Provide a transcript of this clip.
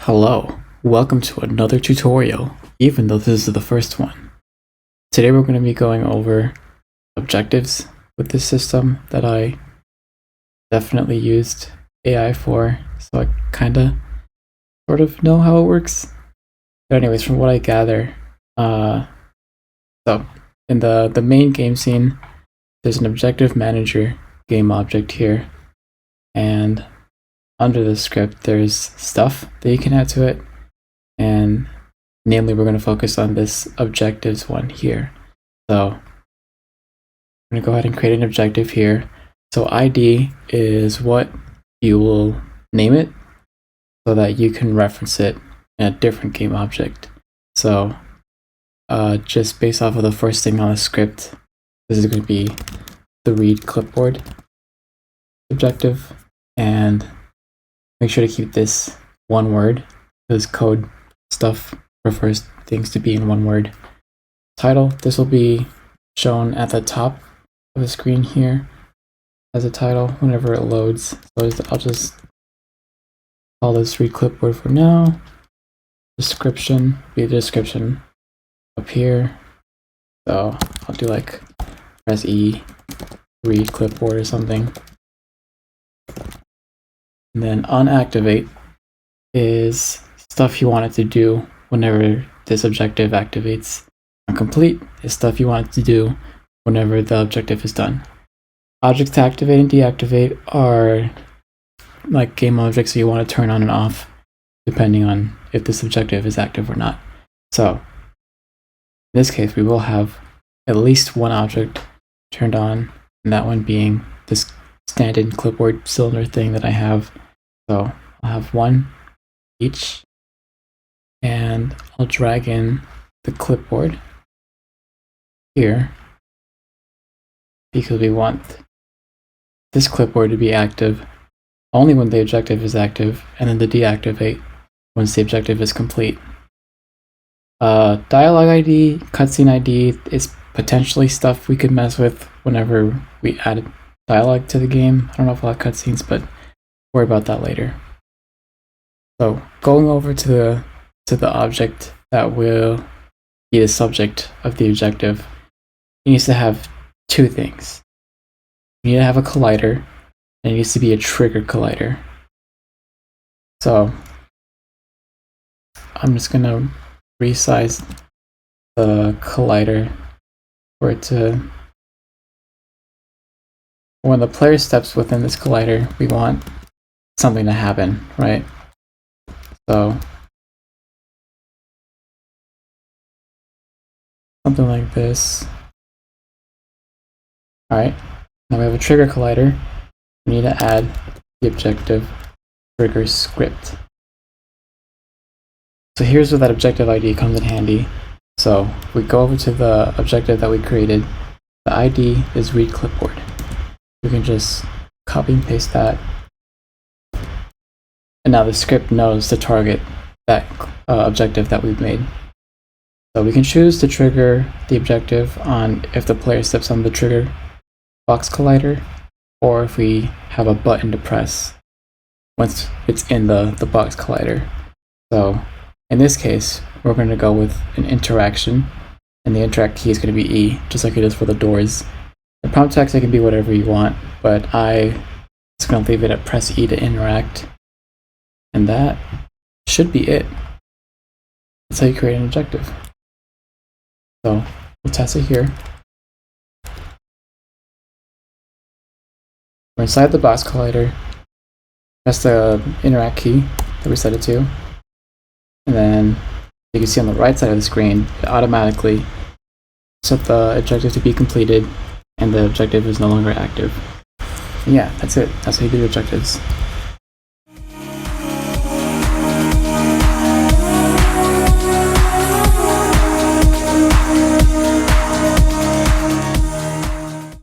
Hello, welcome to another tutorial, even though this is the first one. Today we're going to be going over objectives with this system that I definitely used AI for, so I sort of know how it works. But anyways, from what I gather, so in the main game scene, there's an objective manager game object here, and under the script there's stuff that you can add to it, and namely we're going to focus on this objectives one here. So I'm going to go ahead and create an objective here. So ID is what you will name it so that you can reference it in a different game object. So just based off of the first thing on the script, this is going to be the read clipboard objective, and make sure to keep this one word because code stuff prefers things to be in one word. Title, this will be shown at the top of the screen here as a title whenever it loads. So I'll just call this read clipboard for now. Description, be the description up here. So I'll do like press E, read clipboard or something. And then unactivate is stuff you want it to do whenever this objective activates. Complete is stuff you want it to do whenever the objective is done. Objects to activate and deactivate are like game objects that you want to turn on and off depending on if this objective is active or not. So in this case we will have at least one object turned on, and that one being this standard clipboard cylinder thing that I have. So I'll have one each, and I'll drag in the clipboard here because we want this clipboard to be active only when the objective is active, and then to deactivate once the objective is complete. Dialogue ID, cutscene ID is potentially stuff we could mess with whenever we add dialogue to the game. I don't know if I'll have cutscenes, but worry about that later. So going over to the object that will be the subject of the objective, it needs to have two things. You need to have a collider, and it needs to be a trigger collider. So I'm just gonna resize the collider for it to, when the player steps within this collider, we want something to happen, right? So something like this. Alright, now we have a trigger collider. We need to add the objective trigger script. So here's where that objective ID comes in handy. So if we go over to the objective that we created, the ID is read clipboard. We can just copy and paste that. And now the script knows to target that objective that we've made. So we can choose to trigger the objective on if the player steps on the trigger box collider, or if we have a button to press once it's in the box collider. So in this case, we're going to go with an interaction, and the interact key is going to be E, just like it is for the doors. The prompt text, it can be whatever you want, but I just going to leave it at press E to interact. And that should be it. That's how you create an objective. So we'll test it here. We're inside the box collider. Press the interact key that we set it to. And then you can see on the right side of the screen, it automatically set the objective to be completed, and the objective is no longer active. And yeah, that's it. That's how you do objectives.